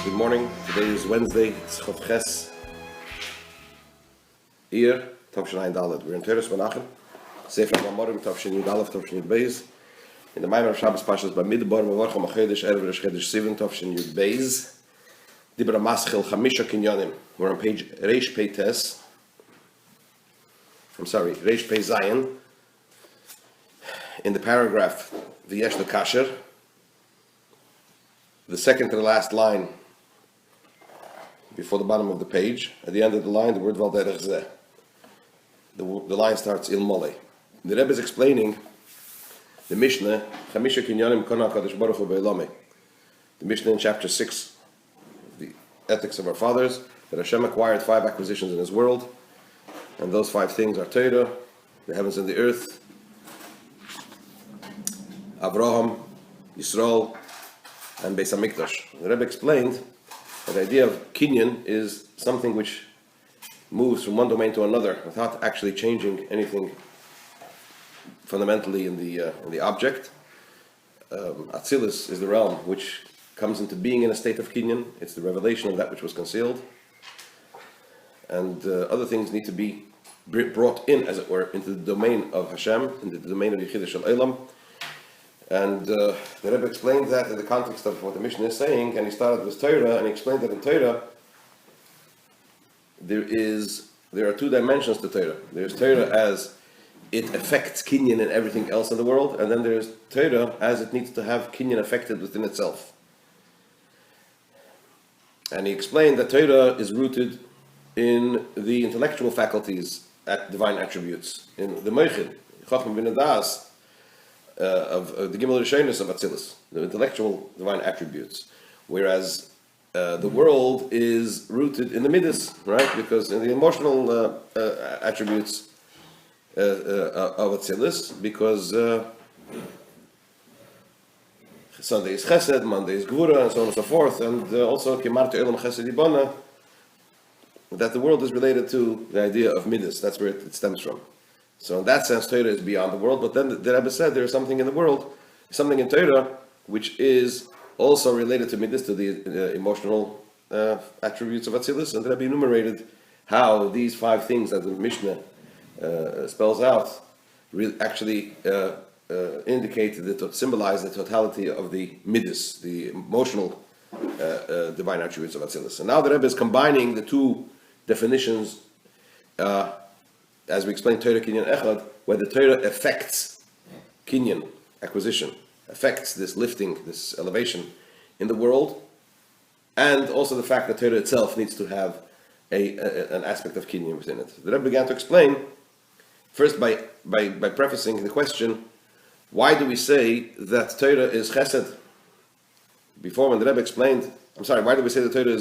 Good morning. Today is Wednesday. It's Chavches Iyar Tavshin Ayin Daled. We're in Teres Menachem. Sefer Mamar Tavshin Yud Aleph Tavshin Yud Beis. In the Mamar Shabbos Pashas Bamidbar Mavarcha Machedesh Erev Rosh Chodesh Sivan Tavshin Yud Beis. Dibra Mamar Chamisha Kinyanim. We're on page Reish Pei Tes. Reish Pei Zayin. In the paragraph V'yesh L'Kasher, the second to the last line before the bottom of the page, at the end of the line, the word Val Derech Zeh. The line starts Il Mole. The Rebbe is explaining the Mishnah, Chamisha Kinyanim Kona Kadosh Baruch Hu Be'olami. The Mishnah in chapter 6, the ethics of our fathers, that Hashem acquired 5 acquisitions in His world, and those 5 things are Torah, the heavens and the earth, Avraham, Yisrael, and Beis HaMikdash. The Rebbe explained that the idea of kinyan is something which moves from one domain to another without actually changing anything fundamentally in the object. Atzilus is the realm which comes into being in a state of kinyan. It's the revelation of that which was concealed. And other things need to be brought in, as it were, into the domain of Hashem, into the domain of Yechidah Shel Olam. And the Rebbe explained that in the context of what the Mishnah is saying, and he started with Torah, and he explained that in Torah there are 2 dimensions to Torah. There's Torah as it affects kinyan and everything else in the world, and then there's Torah as it needs to have kinyan affected within itself. And he explained that Torah is rooted in the intellectual faculties at divine attributes, in the Meichid, Chacham bin Adas, of the Gimel Rishonos of Atzilus, the intellectual divine attributes, whereas the world is rooted in the Midas, right? Because in the emotional attributes of Atzilus, because Sunday is Chesed, Monday is Gvura, and so on and so forth, and also Kimartu Elam Chesed Ibana, that the world is related to the idea of Midas. That's where it stems from. So in that sense, Torah is beyond the world. But then the Rebbe said there is something in the world, something in Torah, which is also related to Midas, to the emotional attributes of Atzilus. And the Rebbe enumerated how these 5 things that the Mishnah spells out actually indicate, symbolize the totality of the Midas, the emotional divine attributes of Atzilus. And now the Rebbe is combining the 2 definitions, as we explained, Torah Kinyan Echad, where the Torah affects Kinyan, acquisition, affects this lifting, this elevation in the world, and also the fact that Torah itself needs to have an aspect of Kinyan within it. The Rebbe began to explain, first by prefacing the question, why do we say that Torah is Chesed? Before, when the Rebbe explained, why do we say that Torah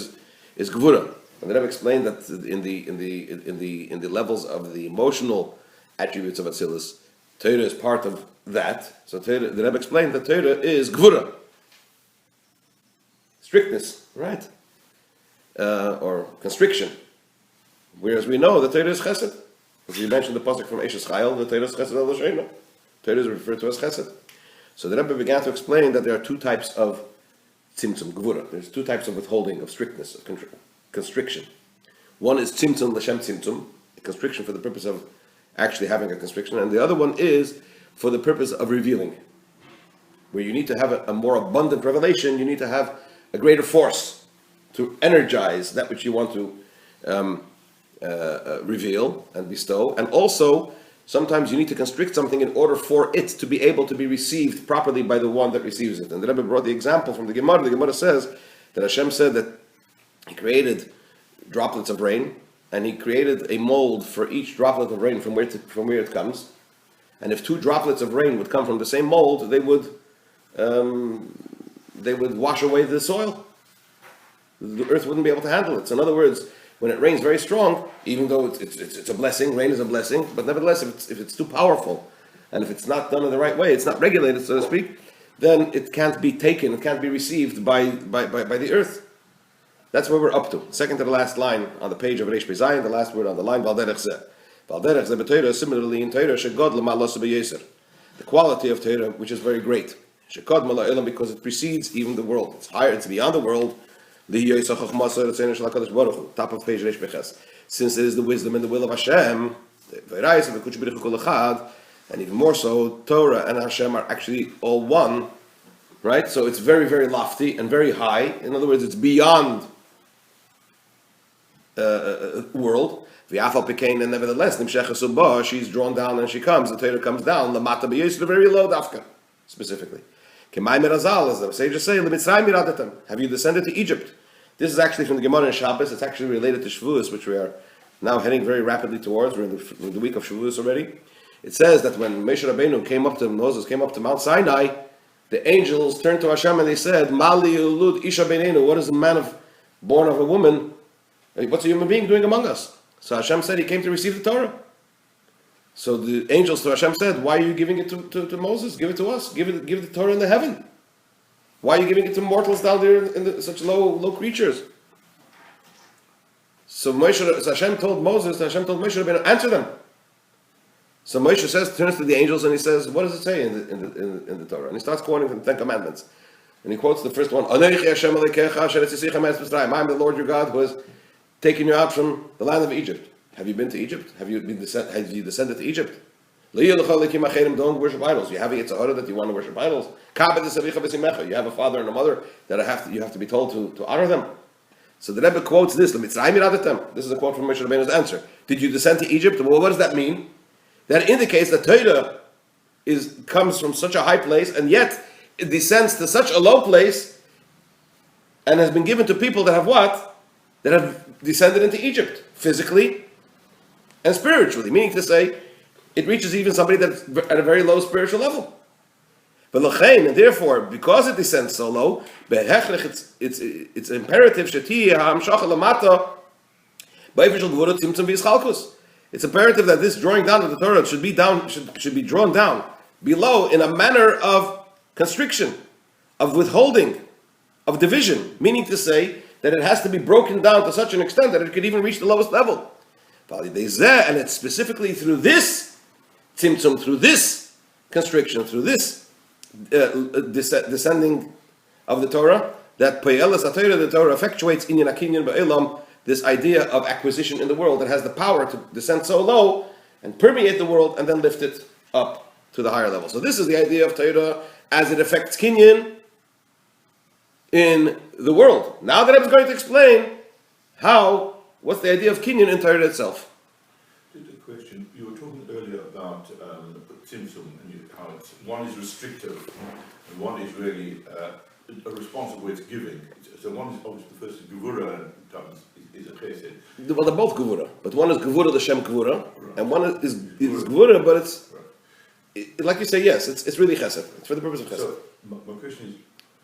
is Gvura? And the Rebbe explained that in the levels of the emotional attributes of Atzilus, Torah is part of that. So the Rebbe explained that Torah is Gvura, strictness, right, or constriction. Whereas we know that Torah is Chesed, as we mentioned the pasuk from Eshes Chayil, the Torah is Chesed al Hashem. Torah is referred to as Chesed. So the Rebbe began to explain that there are 2 types of tzimtzum, Gvura. There's 2 types of withholding, of strictness, of constriction. One is tzimtzum l'shem tzimtzum, a constriction for the purpose of actually having a constriction, and the other one is for the purpose of revealing, where you need to have a more abundant revelation. You need to have a greater force to energize that which you want to reveal and bestow, and also sometimes you need to constrict something in order for it to be able to be received properly by the one that receives it. And the Rebbe brought the example from the Gemara. The Gemara says that Hashem said that He created droplets of rain, and He created a mold for each droplet of rain from where it comes. And if 2 droplets of rain would come from the same mold, they would wash away the soil. The earth wouldn't be able to handle it. So in other words, when it rains very strong, even though it's a blessing, rain is a blessing, but nevertheless, if it's too powerful, and if it's not done in the right way, it's not regulated, so to speak, then it can't be taken, it can't be received by the earth. That's where we're up to. Second to the last line on the page of Reish Pei Zayin, the last word on the line, Val Derech Zeh. Val Derech Zeh b'Torah, similarly in Torah, shegod l'malos b'yeser. The quality of Torah, which is very great. Shekod mala elam, because it precedes even the world. It's higher, it's beyond the world. Top of page Reish Beches. Since it is the wisdom and the will of Hashem, and even more so, Torah and Hashem are actually all one, right? So it's very, very lofty and very high. In other words, it's beyond world. And nevertheless, she's drawn down and she comes. The Torah comes down. Very low, dafka, specifically. As the sages say, have you descended to Egypt? This is actually from the Gemara in Shabbos. It's actually related to Shavuos, which we are now heading very rapidly towards. We're in the week of Shavuos already. It says that when Moshe Rabbeinu Moses came up to Mount Sinai, the angels turned to Hashem and they said, Mali ulud isha beinenu, what is a man born of a woman? What's a human being doing among us? So Hashem said he came to receive the Torah. So the angels to Hashem said, why are you giving it to Moses? Give it to us. Give the Torah in the heaven. Why are you giving it to mortals down there in such low creatures? So Hashem told Moses, Hashem told Moshe Rabbeinu, answer them. So Moshe turns to the angels and he says, what does it say in the Torah? And he starts quoting from the Ten Commandments. And he quotes the first one, I'm the Lord your God who has taken you out from the land of Egypt. Have you been to Egypt? Have you descended to Egypt? Don't worship idols. You have a yitzhara that you want to worship idols. You have a father and a mother that you have to be told to honor them. So the Rebbe quotes this. This is a quote from Moshe Rabbeinu's answer. Did you descend to Egypt? Well, what does that mean? That indicates that Torah comes from such a high place, and yet it descends to such a low place, and has been given to people that have what? That have descended into Egypt, physically and spiritually. Meaning to say, it reaches even somebody that's at a very low spiritual level. But l'chein, and therefore, because it descends so low, it's imperative it's imperative that this drawing down of the Torah should be drawn down below in a manner of constriction, of withholding, of division, meaning to say that it has to be broken down to such an extent that it could even reach the lowest level. And it's specifically through this tzimtzum, through this constriction, through this descending of the Torah, that the Torah effectuates inyan akinyan ba'elam, this idea of acquisition in the world that has the power to descend so low and permeate the world and then lift it up to the higher level. So this is the idea of Torah as it affects kinyan in the world. Now that I was going to explain what's the idea of kinyan in Torah itself. Just a question. You were talking earlier about tzimtzum and how one is restrictive and one is really a responsible way it's giving. So one is obviously the first is gevura and is a chesed. Well, they're both gevura, but one is gevura l'shem gevura, right. And one is gevura, but it's like you say, yes, it's really chesed. It's for the purpose of chesed. So my question is,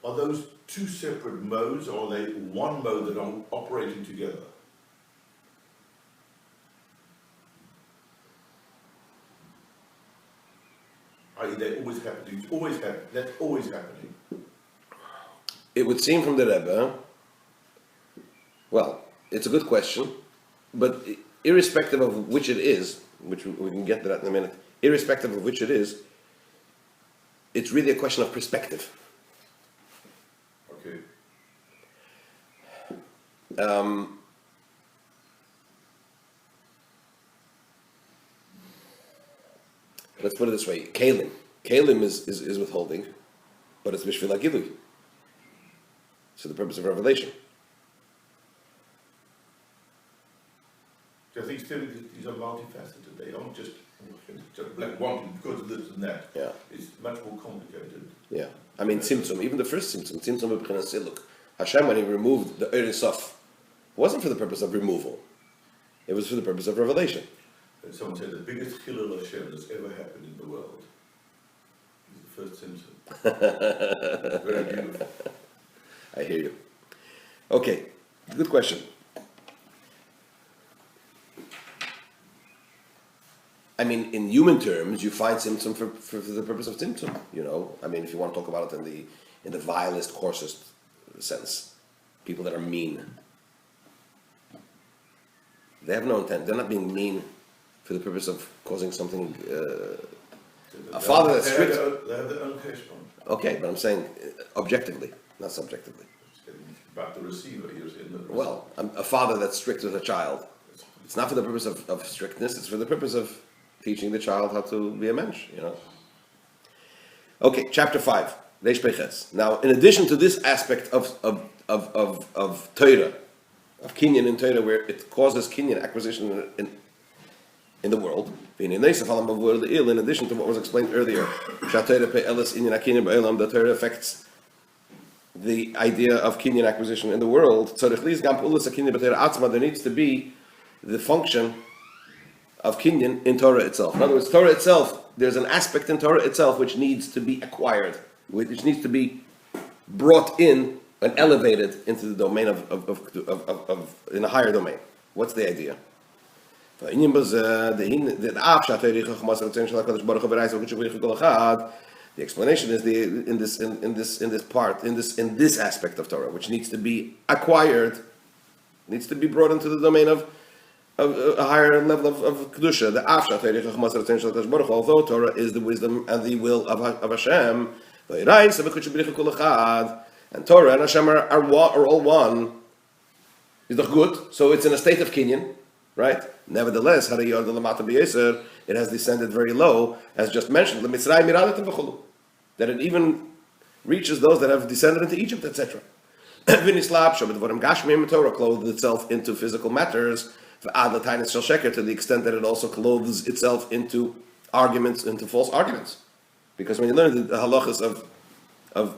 are those two separate modes, or are they one mode that are operating together? I.e., they're always happening. That's always happening. It would seem from the Rebbe. Well, it's a good question, but irrespective of which it is, which we can get to that in a minute, irrespective of which it is, it's really a question of perspective. Okay. Let's put it this way: Kalim is withholding, but it's Bishvil HaGilui. So the purpose of revelation. So I think still these are multifaceted. They aren't just black wanting because of this and that. Yeah. It's much more complicated. Yeah. I mean, tzimtzum, even the first tzimtzum b'chinas siluk. Hashem, when he removed the Erisaf, wasn't for the purpose of removal. It was for the purpose of revelation. And someone said the biggest Chilul Hashem that's ever happened in the world is the first tzimtzum. Very beautiful. I hear you. Okay, good question. I mean, in human terms, you find tzimtzum for the purpose of tzimtzum. You know, I mean, if you want to talk about it in the vilest, coarsest sense, people that are mean, they have no intent. They're not being mean for the purpose of causing something. A father that's strict. They have their own case. Okay, but I'm saying objectively, not subjectively. about the receiver. You're saying that. Well, a father that's strict with a child. It's not for the purpose of strictness, it's for the purpose of teaching the child how to be a mensch, Okay, chapter 5, Reish Peches. Now, in addition to this aspect of Torah, of Kinyan in Torah, where it causes Kinyan acquisition in the world, in addition to what was explained earlier, the Torah affects the idea of Kinyan acquisition in the world. There needs to be the function of Kinyan in Torah itself. In other words, Torah itself, there's an aspect in Torah itself which needs to be acquired, which needs to be brought in and elevated into the domain of in a higher domain. What's the idea? The explanation is in this aspect of Torah, which needs to be acquired, needs to be brought into the domain of a higher level of kedusha. Although Torah is the wisdom and the will of Hashem, and Torah and Hashem are all one. Is doch good. So it's in a state of kinyan, right? Nevertheless, it has descended very low, as just mentioned, that it even reaches those that have descended into Egypt, etc. Torah clothed itself into physical matters, to the extent that it also clothes itself into arguments, into false arguments. Because when you learn the halachas of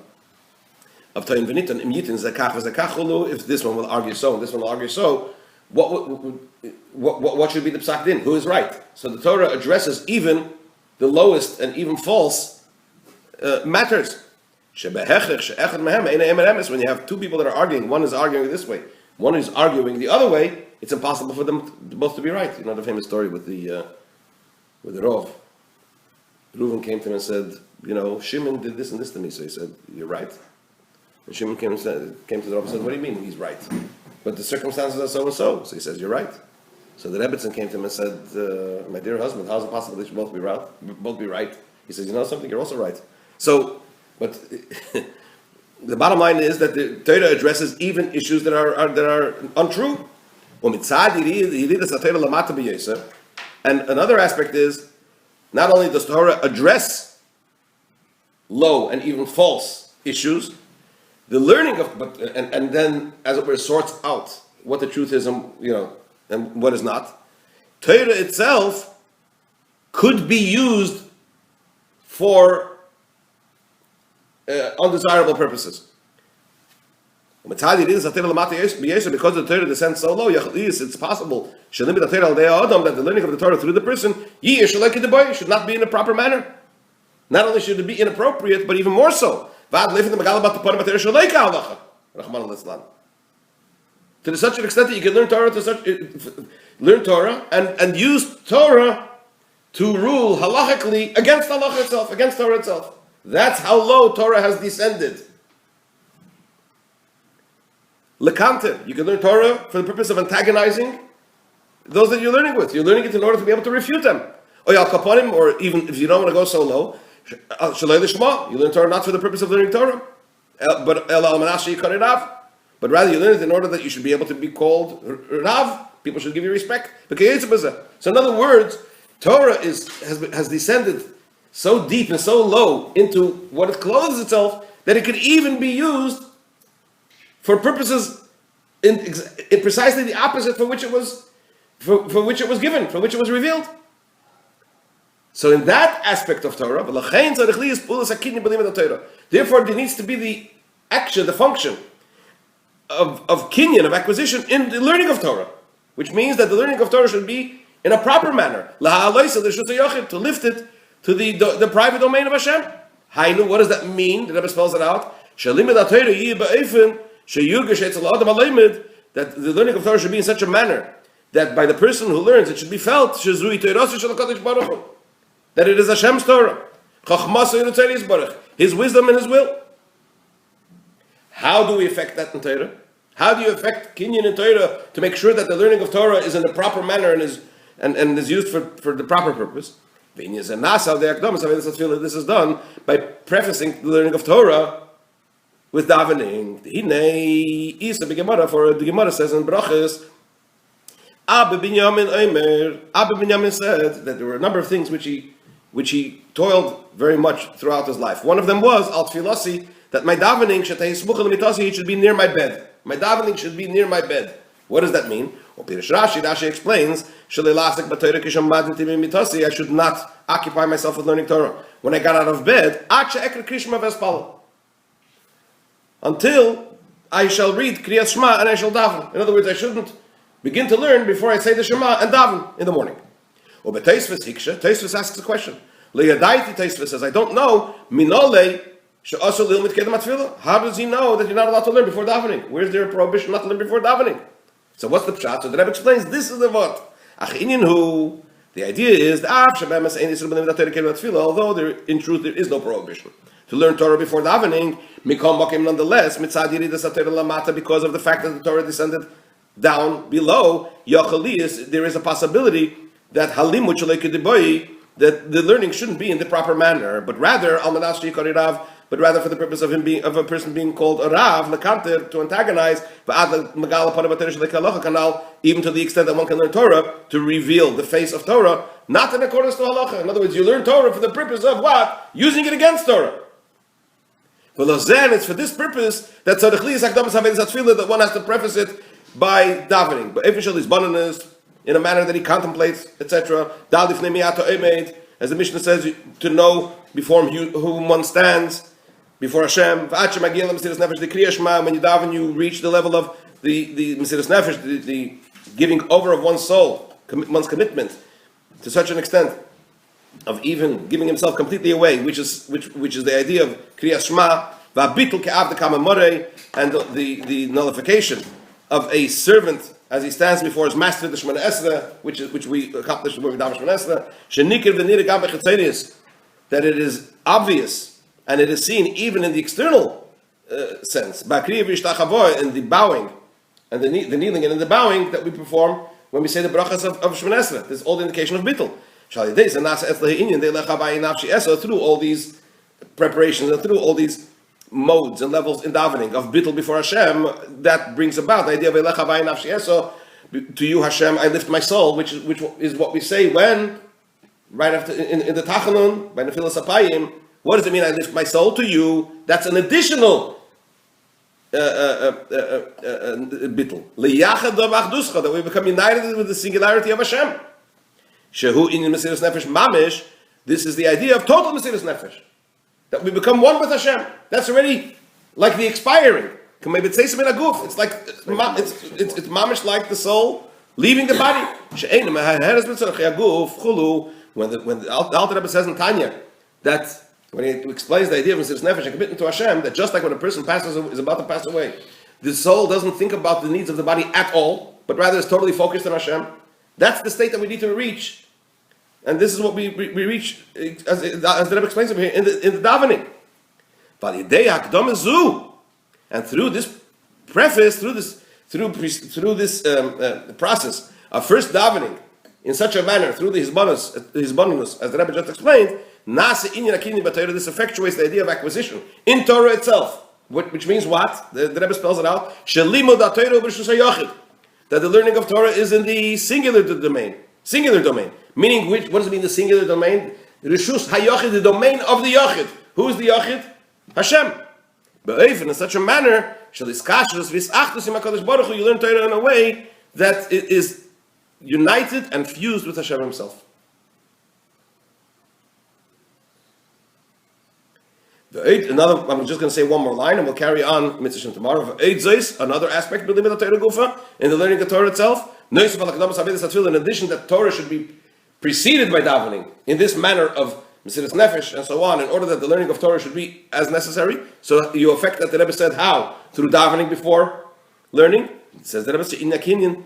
Toyin V'nitan, im Yitin zakach v'zakach chulu, if this one will argue so and this one will argue so, what should be the psak din? Who is right? So the Torah addresses even the lowest and even false matters. When you have two people that are arguing, one is arguing this way, one is arguing the other way, it's impossible for them both to be right. You know the famous story with the Rov. Reuven came to him and said, Shimon did this and this to me. So he said, you're right. And Shimon came to the Rov and said, what do you mean? He's right. But the circumstances are so and so. So he says, you're right. So the Rebbetzin came to him and said, my dear husband, how is it possible that you both be right? He says, you know something? You're also right. So, but the bottom line is that the Torah addresses even issues that are untrue. And another aspect is, not only does Torah address low and even false issues, the learning of, and then as it were sorts out what the truth is and what is not. Torah itself could be used for undesirable purposes. Because the Torah descends so low, it's possible that the learning of the Torah through the person should not be in a proper manner. Not only should it be inappropriate, but even more so. To such an extent that you can learn Torah and use Torah to rule halachically against halacha itself, against Torah itself. That's how low Torah has descended. Lekante, you can learn Torah for the purpose of antagonizing those that you're learning with. You're learning it in order to be able to refute them. Or even if you don't want to go so low, you learn Torah not for the purpose of learning Torah, but rather you learn it in order that you should be able to be called Rav. People should give you respect. So in other words, Torah has descended so deep and so low into what it clothes itself that it could even be used for purposes in precisely the opposite for which it was given, for which it was revealed. So in that aspect of Torah, therefore there needs to be the action, the function of kinyan, of acquisition in the learning of Torah, which means that the learning of Torah should be in a proper manner, to lift it to the private domain of Hashem. Hainu, what does that mean? The Rebbe spells it out. That the learning of Torah should be in such a manner that by the person who learns, it should be felt that it is Hashem's Torah, His wisdom and His will. How do we affect that in Torah? How do you affect kinyan in Torah to make sure that the learning of Torah is in the proper manner and is used for the proper purpose? This is done by prefacing the learning of Torah with davening. Hinei Isa b'Gemara, for the Gemara says in Brachas, Abba Binyamin said that there were a number of things which he toiled very much throughout his life. One of them was al tfilasi, that my davening it should be near my bed. My davening should be near my bed. What does that mean? Well, Rashi explains, I should not occupy myself with learning Torah when I got out of bed, until I shall read Kriyas Shema and I shall daven. In other words, I shouldn't begin to learn before I say the Shema and daven in the morning. Taisvus asks a question. Taisvus says, I don't know. How does he know that you're not allowed to learn before davening? Where's there a prohibition not to learn before davening? So what's the pshat? So the Rebbe explains, this is the what. The idea is, although in truth there is no prohibition to learn Torah before davening, nonetheless, because of the fact that the Torah descended down below, there is a possibility that that the learning shouldn't be in the proper manner, but rather for the purpose of a person being called a rav, to antagonize, even to the extent that one can learn Torah to reveal the face of Torah, not in accordance to halacha. In other words, you learn Torah for the purpose of what? Using it against Torah. It's for this purpose that that one has to preface it by davening. But in a manner that he contemplates, etc. As the Mishnah says, to know before whom one stands, before Hashem. When you daven, you reach the level of the Mesiras Nefesh, the giving over of one's soul, one's commitment, to such an extent of even giving himself completely away, which is the idea of Kriyas Shema, and the nullification of a servant as he stands before his master, the Shemona Esrei, which we accomplished when we daven Shemona Esrei, that it is obvious and it is seen even in the external sense, in the bowing and the kneeling and in the bowing that we perform when we say the brachas of Shemona Esrei. This is all the indication of bittul. Through all these preparations and through all these modes and levels in davening of bittul before Hashem, that brings about the idea of to you Hashem I lift my soul, which is what we say when right after in the Tachanun by Nefilas Apayim. What does it mean I lift my soul to you? That's an additional bittul that we become united with the singularity of Hashem. Shehu in Mesiras Nefesh Mamish. This is the idea of total Mesiras Nefesh, that we become one with Hashem. That's already like the expiring. It's like it's mamish like the soul leaving the body. When the Alter Rebbe says in Tanya that when he explains the idea of Mesiras Nefesh and commitment to Hashem, that just like when a person is about to pass away, the soul doesn't think about the needs of the body at all, but rather is totally focused on Hashem. That's the state that we need to reach. And this is what we reach, as the Rebbe explains over here, in the davening. And through this preface, through this process of first davening, in such a manner, through the Hizbonus, as the Rebbe just explained, this effectuates the idea of acquisition in Torah itself. Which means what? The Rebbe spells it out. That the learning of Torah is in the singular domain. Meaning, what does it mean, the singular domain? Rishus HaYochid, the domain of the Yochid. Who is the Yochid? Hashem. In such a manner, you learn Torah in a way that it is united and fused with Hashem Himself. I'm just going to say one more line and we'll carry on Mitzvah tomorrow. Another aspect in the learning of Torah itself. In addition, that Torah should be preceded by davening in this manner of Mesiras Nefesh and so on, in order that the learning of Torah should be as necessary. So you affect that the Rebbe said how? Through davening before learning. It says the Rebbe said in Kinyanim,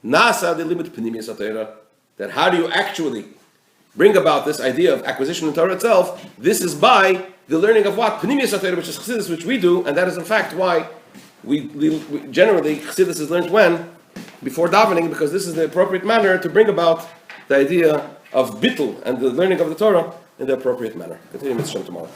Nasa the limit Pnimiyas Torah. That how do you actually bring about this idea of acquisition in Torah itself? This is by the learning of what? Pnimiyas Torah, which is Chassidus, which we do, and that is in fact why we generally Chassidus is learned when? Before davening, because this is the appropriate manner to bring about the idea of bittul and the learning of the Torah in the appropriate manner. Continue Mitzvah tomorrow.